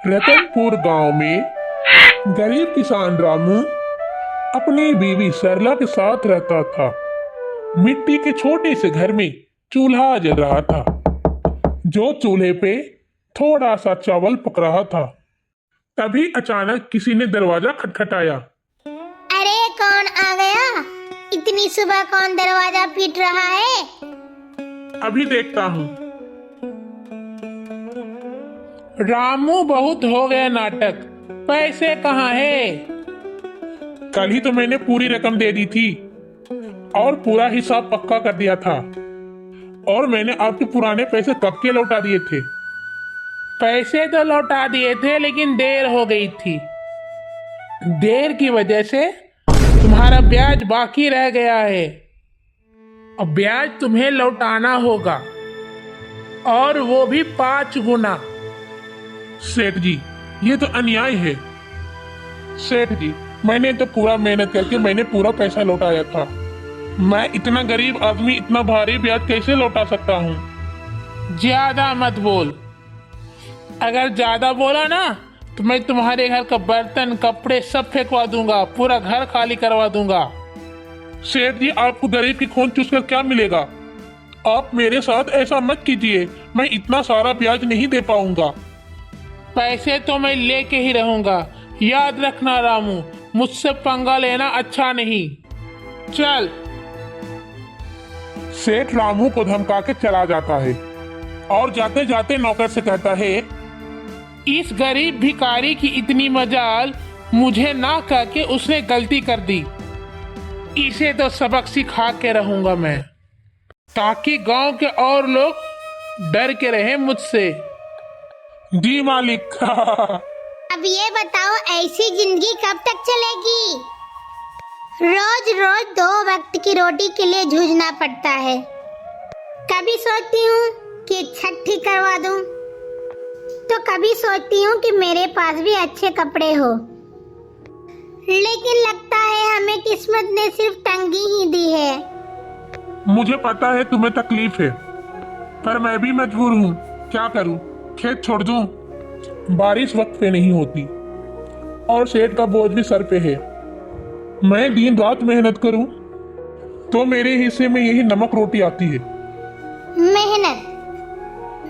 रतनपुर गांव में गरीब किसान रामू अपनी बीवी सरला के साथ रहता था। मिट्टी के छोटे से घर में चूल्हा जल रहा था। जो चूल्हे पे थोड़ा सा चावल पक रहा था, तभी अचानक किसी ने दरवाजा खटखटाया। अरे कौन आ गया? इतनी सुबह कौन दरवाजा पीट रहा है? अभी देखता हूँ। रामू, बहुत हो गया नाटक, पैसे कहाँ है? कल ही तो मैंने पूरी रकम दे दी थी और पूरा हिसाब पक्का कर दिया था, और मैंने आपके पुराने पैसे कब के लौटा दिए थे। पैसे तो लौटा दिए थे, लेकिन देर हो गई थी। देर की वजह से तुम्हारा ब्याज बाकी रह गया है। अब ब्याज तुम्हें लौटाना होगा, और वो भी 5 गुना। सेठ जी, ये तो अन्याय है। सेठ जी, मैंने तो पूरा मेहनत करके मैंने पूरा पैसा लौटाया था। मैं इतना गरीब आदमी इतना भारी ब्याज कैसे लौटा सकता हूँ? ज्यादा मत बोल। अगर ज्यादा बोला ना तो मैं तुम्हारे घर का बर्तन कपड़े सब फेंकवा दूंगा, पूरा घर खाली करवा दूंगा। सेठ जी, आपको गरीब की खून चूसकर क्या मिलेगा? आप मेरे साथ ऐसा मत कीजिए, मैं इतना सारा ब्याज नहीं दे पाऊंगा। पैसे तो मैं लेके ही रहूंगा, याद रखना रामू, मुझसे पंगा लेना अच्छा नहीं। चल। सेठ रामू को धमका के चला जाता है और जाते जाते नौकर से कहता है, इस गरीब भिखारी की इतनी मजाल, मुझे ना कह के उसने गलती कर दी। इसे तो सबक सिखा के रहूंगा मैं, ताकि गांव के और लोग डर के रहे मुझसे। जी मालिक। अब ये बताओ, ऐसी जिंदगी कब तक चलेगी? रोज रोज 2 वक्त की रोटी के लिए जूझना पड़ता है। कभी सोचती हूँ कि छत ठीक करवा दूं, तो कभी सोचती हूँ कि मेरे पास भी अच्छे कपड़े हो। लेकिन लगता है हमें किस्मत ने सिर्फ तंगी ही दी है। मुझे पता है तुम्हें तकलीफ है, पर मैं भी मजबूर हूँ। क्या करूँ? खेत छोड़ दूँ? बारिश वक्त पे नहीं होती और सेठ का बोझ भी सर पे है। मैं दिन रात मेहनत करूँ तो मेरे हिस्से में यही नमक रोटी आती है।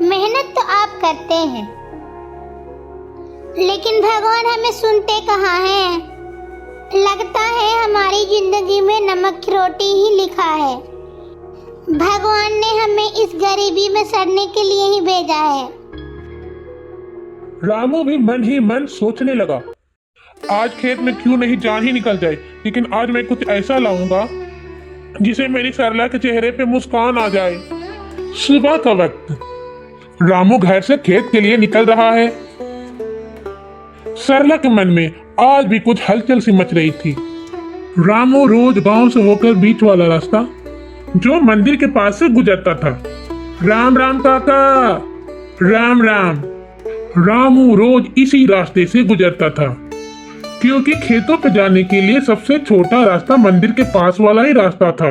मेहनत तो आप करते हैं, लेकिन भगवान हमें सुनते कहाँ हैं? लगता है हमारी जिंदगी में नमक की रोटी ही लिखा है। भगवान ने हमें इस गरीबी में सड़ने के लिए ही भेजा है। रामू भी मन ही मन सोचने लगा, आज खेत में क्यों नहीं जान ही निकल जाए, लेकिन आज मैं कुछ ऐसा लाऊंगा जिसे मेरी सरला के चेहरे पे मुस्कान आ जाए। सुबह का वक्त, रामू घर से खेत के लिए निकल रहा है। सरला के मन में आज भी कुछ हलचल सी मच रही थी। रामू रोज गांव से होकर बीच वाला रास्ता जो मंदिर के पास से गुजरता था। राम राम काका, राम राम। रामू रोज इसी रास्ते से गुजरता था, क्योंकि खेतों पर जाने के लिए सबसे छोटा रास्ता मंदिर के पास वाला ही रास्ता था।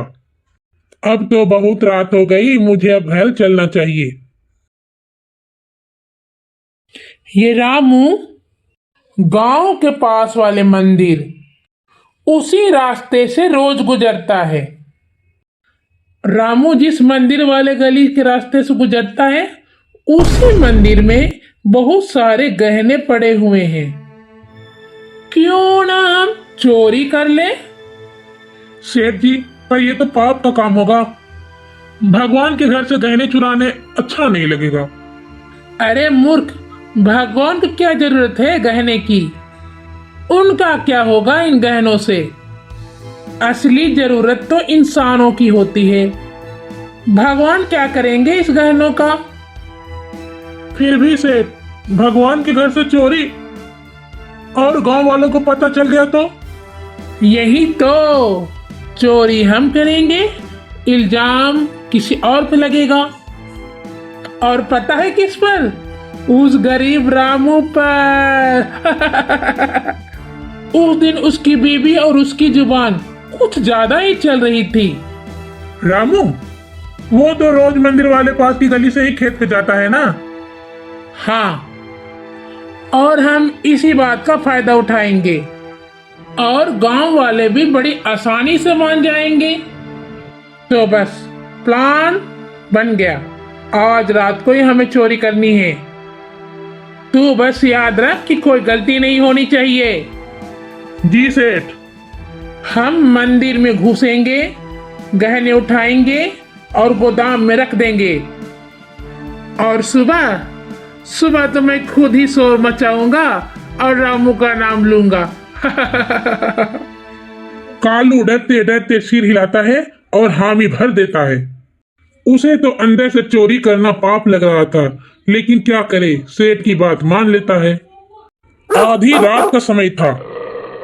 अब तो बहुत रात हो गई, मुझे अब घर चलना चाहिए। ये रामू गांव के पास वाले मंदिर उसी रास्ते से रोज गुजरता है। रामू जिस मंदिर वाले गली के रास्ते से गुजरता है, उसी मंदिर में बहुत सारे गहने पड़े हुए हैं। क्यों ना हम चोरी कर ले? सेठ जी, पर ये तो पाप का काम होगा। भगवान के घर से गहने चुराने अच्छा नहीं लगेगा। अरे मूर्ख, भगवान को क्या जरूरत है गहने की? उनका क्या होगा इन गहनों से? असली जरूरत तो इंसानों की होती है। भगवान क्या करेंगे इस गहनों का? फिर भी सेठ, भगवान के घर से चोरी और गांव वालों को पता चल गया तो? यही तो, चोरी हम करेंगे, इल्जाम किसी और पे लगेगा। और पता है किस पर? उस गरीब रामू पर। उस दिन उसकी बीवी और उसकी जुबान कुछ ज्यादा ही चल रही थी। रामू, वो तो रोज मंदिर वाले पास की गली से ही खेत पे जाता है ना। हाँ, और हम इसी बात का फायदा उठाएंगे और गांव वाले भी बड़ी आसानी से मान जाएंगे। तो बस प्लान बन गया। आज रात को ही हमें चोरी करनी है। तू बस याद रख कि कोई गलती नहीं होनी चाहिए। जी सेठ। हम मंदिर में घुसेंगे, गहने उठाएंगे और गोदाम में रख देंगे। और सुबह सुबह तो मैं खुद ही शोर मचाऊंगा और रामू का नाम लूंगा। कालू डरते डरते सिर हिलाता है और हामी भर देता है। उसे तो अंदर से चोरी करना पाप लग रहा था, लेकिन क्या करे, सेठ की बात मान लेता है। आधी रात का समय था,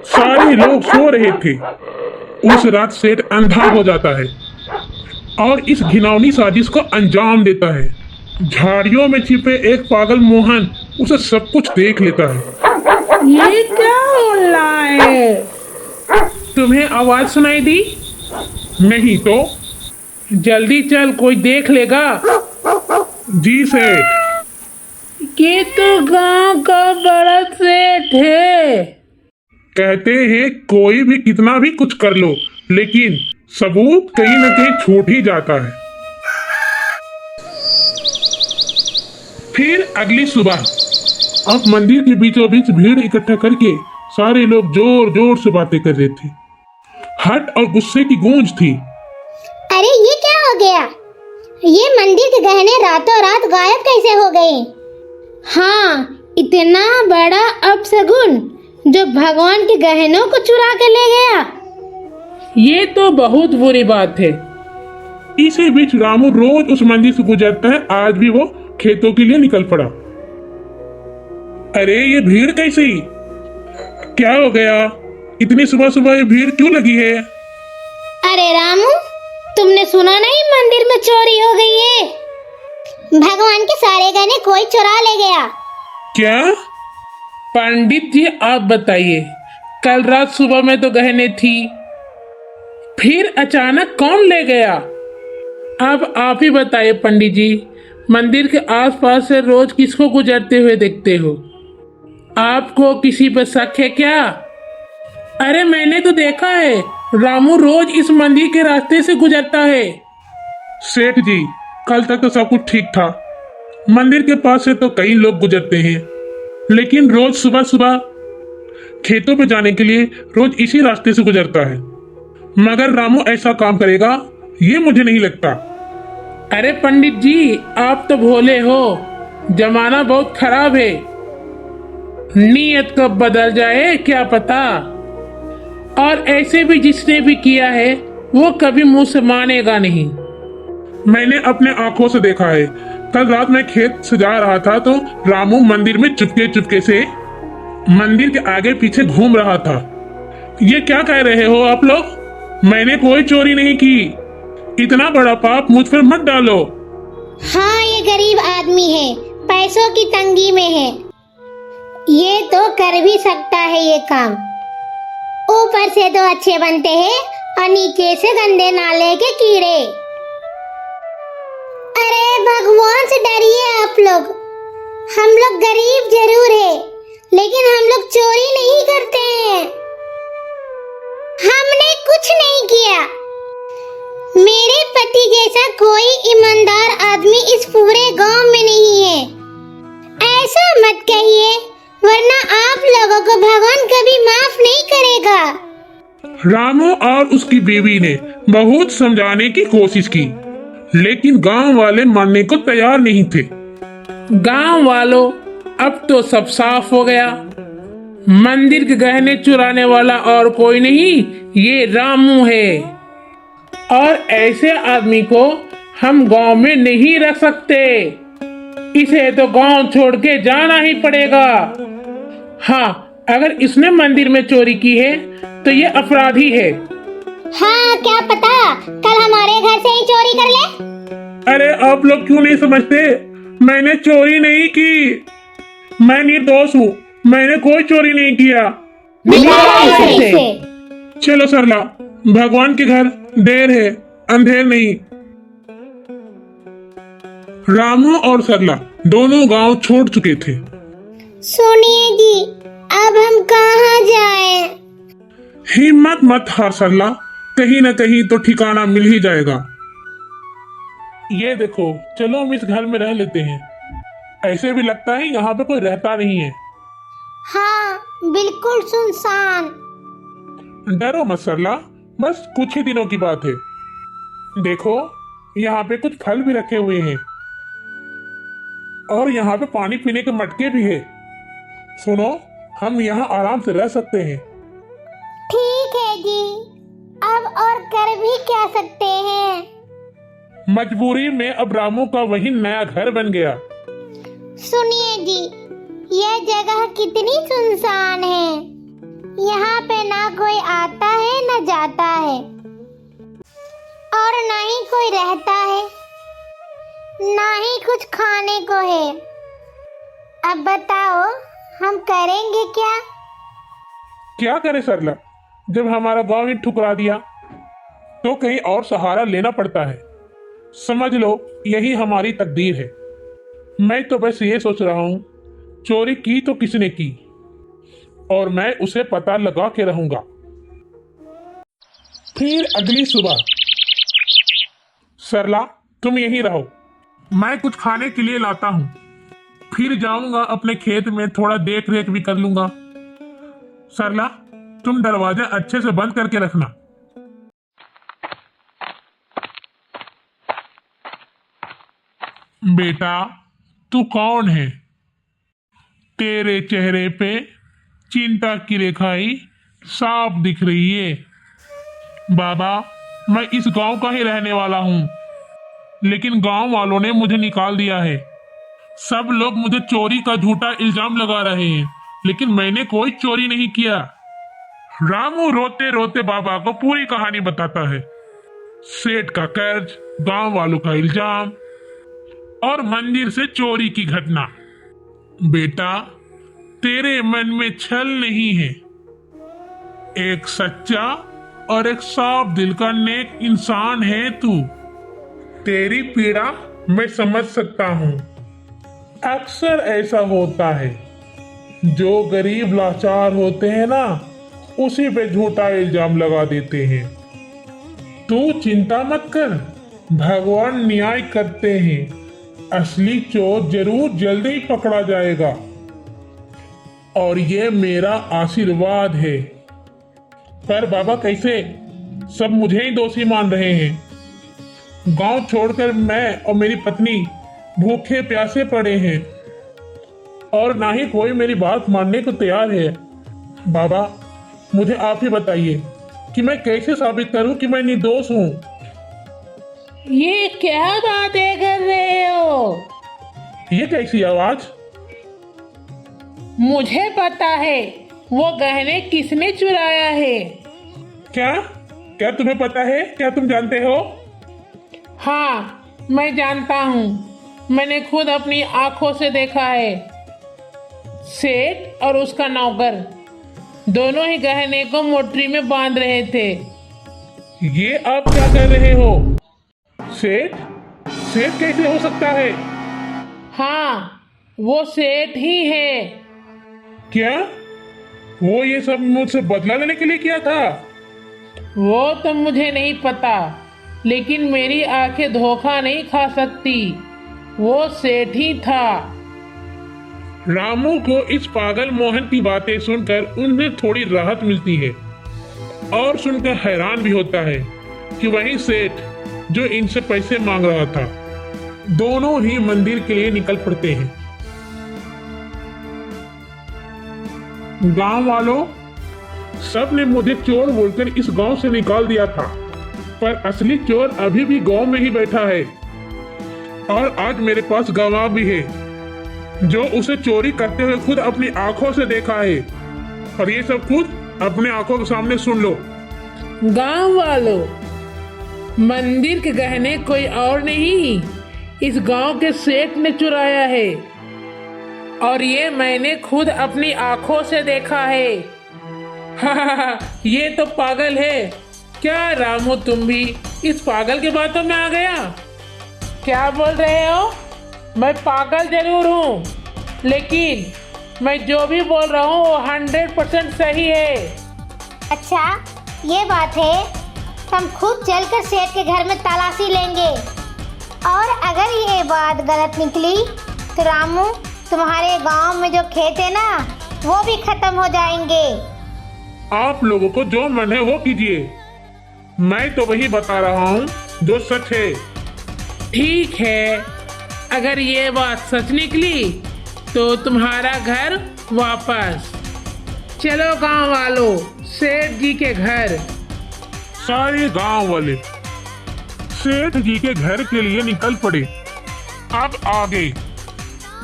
सारे लोग सो रहे थे। उस रात सेठ अंधा हो जाता है और इस घिनौनी साजिश को अंजाम देता है। झाड़ियों में छिपे एक पागल मोहन उसे सब कुछ देख लेता है। ये क्या हो रहा है? तुम्हें आवाज सुनाई दी? नहीं तो। जल्दी चल, कोई देख लेगा। जी सेठ। ये तो गांव का बड़ा सेठ है। कहते हैं कोई भी कितना भी कुछ कर लो, लेकिन सबूत कहीं न कहीं छूट ही जाता है। फिर अगली सुबह अब मंदिर के बीचों बीच भीड़ इकट्ठा करके सारे लोग जोर जोर से बातें कर रहे थे। हट और गुस्से की गूंज थी। अरे ये क्या हो गया? ये मंदिर के गहने रातों रात गायब कैसे हो गए? हाँ, इतना बड़ा अपशगुन जो भगवान के गहनों को चुरा के ले गया। ये तो बहुत बुरी बात है। इसी बीच रामू रोज उस मंदिर से गुजरता है। आज भी वो खेतों के लिए निकल पड़ा। अरे ये भीड़ कैसी? क्या हो गया? इतनी सुबह सुबह ये भीड़ क्यों लगी है? अरे रामू, तुमने सुना नहीं, मंदिर में चोरी हो गई है। भगवान के सारे गहने कोई चुरा ले गया। क्या? पंडित जी आप बताइए, कल रात सुबह में तो गहने थी, फिर अचानक कौन ले गया? अब आप ही बताइए पंडित जी। मंदिर के आसपास से रोज किसको गुजरते हुए देखते हो? आपको किसी पर शक है क्या? अरे मैंने तो देखा है, रामू रोज इस मंदिर के रास्ते से गुजरता है। सेठ जी, कल तक तो सब कुछ ठीक था। मंदिर के पास से तो कई लोग गुजरते हैं, लेकिन रोज सुबह सुबह खेतों पे जाने के लिए रोज इसी रास्ते से गुजरता है। मगर रामू ऐसा काम करेगा, ये मुझे नहीं लगता। अरे पंडित जी, आप तो भोले हो। जमाना बहुत खराब है, नीयत कब बदल जाए क्या पता। और ऐसे भी जिसने भी किया है वो कभी मुंह से मानेगा नहीं। मैंने अपने आंखों से देखा है। कल रात मैं खेत से जा रहा था तो रामू मंदिर में चुपके चुपके से मंदिर के आगे पीछे घूम रहा था। ये क्या कह रहे हो आप लोग? मैंने कोई चोरी नहीं की। इतना बड़ा पाप मुझ पर मत डालो। हाँ, ये गरीब आदमी है, पैसों की तंगी में है। ये तो कर भी सकता है ये काम। ऊपर से तो अच्छे बनते हैं और नीचे से गंदे नाले के कीड़े। अरे भगवान से डरिए आप लोग। हम लोग गरीब जरूर है, लेकिन हम लोग चोरी नहीं करते हैं। हमने कुछ नहीं किया। मेरे पति जैसा कोई ईमानदार आदमी इस पूरे गांव में नहीं है। ऐसा मत कहिए, वरना आप लोगों को भगवान कभी माफ नहीं करेगा। रामू और उसकी बीवी ने बहुत समझाने की कोशिश की, लेकिन गांव वाले मानने को तैयार नहीं थे। गांव वालों, अब तो सब साफ हो गया। मंदिर के गहने चुराने वाला और कोई नहीं, ये रामू है। और ऐसे आदमी को हम गांव में नहीं रख सकते। इसे तो गांव छोड़ के जाना ही पड़ेगा। हाँ, अगर इसने मंदिर में चोरी की है तो ये अपराधी है। हाँ, क्या पता कल हमारे घर से ही चोरी कर ले। अरे आप लोग क्यों नहीं समझते? मैंने चोरी नहीं की। मैं निर्दोष हूँ, मैंने कोई चोरी नहीं किया। कैसे? चलो सरला, भगवान के घर देर है, अंधेर नहीं। रामू और सरला दोनों गांव छोड़ चुके थे। सुनिए जी, अब हम कहाँ जाएं? हिम्मत मत हार सरला, कहीं न कहीं तो ठिकाना मिल ही जाएगा। ये देखो, चलो हम इस घर में रह लेते हैं। ऐसे भी लगता है यहाँ पे कोई रहता नहीं है। हाँ, बिल्कुल सुनसान। डरो मत सरला, बस कुछ ही दिनों की बात है। देखो, यहाँ पे कुछ फल भी रखे हुए हैं और यहाँ पे पानी पीने के मटके भी है। सुनो, हम यहाँ आराम से रह सकते हैं। ठीक है जी, अब और कर भी क्या सकते हैं? मजबूरी में अब रामू का वही नया घर बन गया। सुनिए जी, यह जगह कितनी सुनसान है। यहाँ पे ना कोई आता है ना जाता है और ना ही कोई रहता है, ना ही कुछ खाने को है। अब बताओ, हम करेंगे क्या? क्या करे सरला, जब हमारा गांव ही ठुकरा दिया तो कहीं और सहारा लेना पड़ता है। समझ लो, यही हमारी तकदीर है। मैं तो बस ये सोच रहा हूँ, चोरी की तो किसने की और मैं उसे पता लगा के रहूंगा। फिर अगली सुबह, सरला तुम यहीं रहो, मैं कुछ खाने के लिए लाता हूँ। फिर जाऊंगा अपने खेत में, थोड़ा देख रेख भी कर लूंगा। सरला, तुम दरवाजा अच्छे से बंद करके रखना। बेटा, तू कौन है? तेरे चेहरे पे चिंता की रेखाएं साफ दिख रही है। बाबा, मैं इस गांव का ही रहने वाला हूँ, लेकिन गांव वालों ने मुझे निकाल दिया है। सब लोग मुझे चोरी का झूठा इल्जाम लगा रहे हैं, लेकिन मैंने कोई चोरी नहीं किया। रामू रोते रोते बाबा को पूरी कहानी बताता है। सेठ का कर्ज, गांव वालों का इल्जाम और मंदिर से चोरी की घटना। बेटा, तेरे मन में छल नहीं है। एक सच्चा और एक साफ दिल का नेक इंसान है तू। तेरी पीड़ा मैं समझ सकता हूँ। अक्सर ऐसा होता है, जो गरीब लाचार होते हैं ना, उसी पे झूठा इल्जाम लगा देते हैं। तू चिंता मत कर, भगवान न्याय करते हैं। असली चोर जरूर जल्दी ही पकड़ा जाएगा और ये मेरा आशीर्वाद है। पर बाबा कैसे? सब मुझे ही दोषी मान रहे हैं। गांव छोड़कर मैं और मेरी पत्नी भूखे प्यासे पड़े हैं और ना ही कोई मेरी बात मानने को तैयार है। बाबा, मुझे आप ही बताइए कि मैं कैसे साबित करूं कि मैं निर्दोष हूं। ये क्या बातें कर रहे हो? ये कैसी आवाज? मुझे पता है वो गहने किसने चुराया है। क्या क्या तुम्हें पता है? क्या तुम जानते हो? हाँ, मैं जानता हूँ। मैंने खुद अपनी आंखों से देखा है। सेठ और उसका नौकर दोनों ही गहने को मोटरी में बांध रहे थे। ये आप क्या कर रहे हो? सेठ? सेठ कैसे हो सकता है? हाँ, वो सेठ ही है। क्या वो ये सब मुझसे बदला लेने के लिए किया था? वो तो मुझे नहीं पता, लेकिन मेरी आंखें धोखा नहीं खा सकती। वो सेठ ही था। रामू को इस पागल मोहन की बातें सुनकर उन्हें थोड़ी राहत मिलती है और सुनकर हैरान भी होता है कि वही सेठ जो इनसे पैसे मांग रहा था। दोनों ही मंदिर के लिए निकल पड़ते हैं। गांव वालों, सब ने मुझे चोर बोलकर इस गांव से निकाल दिया था, पर असली चोर अभी भी गांव में ही बैठा है और आज मेरे पास गवाह भी है जो उसे चोरी करते हुए खुद अपनी आंखों से देखा है। और ये सब खुद अपने आंखों के सामने सुन लो। गांव वालों, मंदिर के गहने कोई और नहीं, इस गांव के सेठ ने चुराया है और ये मैंने खुद अपनी आंखों से देखा है। ये तो पागल है। क्या रामू, तुम भी इस पागल की बातों में आ गया? क्या बोल रहे हो? मैं पागल जरूर हूँ, लेकिन मैं जो भी बोल रहा हूँ वो 100% सही है। अच्छा ये बात है, हम खुद चलकर सेठ के घर में तलाशी लेंगे, और अगर ये बात गलत निकली तो रामू, तुम्हारे गांव में जो खेत है ना, वो भी खत्म हो जाएंगे। आप लोगों को जो मन है वो कीजिए, मैं तो वही बता रहा हूँ जो सच है। ठीक है, अगर ये बात सच निकली तो तुम्हारा घर वापस। चलो गांव वालों, सेठ जी के घर। सारे गांव वाले सेठ जी के घर के लिए निकल पड़े। अब आगे।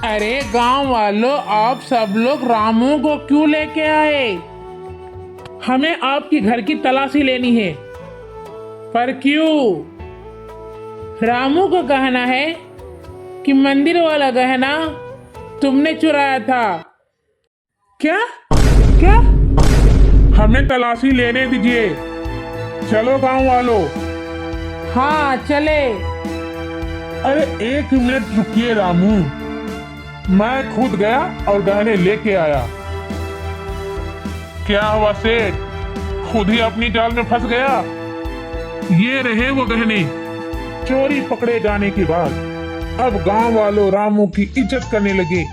अरे गांव वालों, आप सब लोग रामू को क्यों लेके आए? हमें आपकी घर की तलाशी लेनी है। पर क्यों? रामू को कहना है कि मंदिर वाला गहना तुमने चुराया था। क्या क्या? हमें तलाशी लेने दीजिए। चलो गांव वालों। हाँ चले। अरे 1 मिनट रुकिए रामू, मैं खुद गया और गहने लेके आया। क्या हुआ सेठ, खुद ही अपनी जाल में फंस गया? ये रहे वो गहने। चोरी पकड़े जाने के बाद अब गांव वालों रामू की इज्जत करने लगे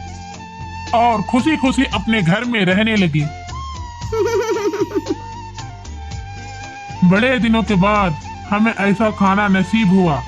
और खुशी खुशी अपने घर में रहने लगे। बड़े दिनों के बाद हमें ऐसा खाना नसीब हुआ।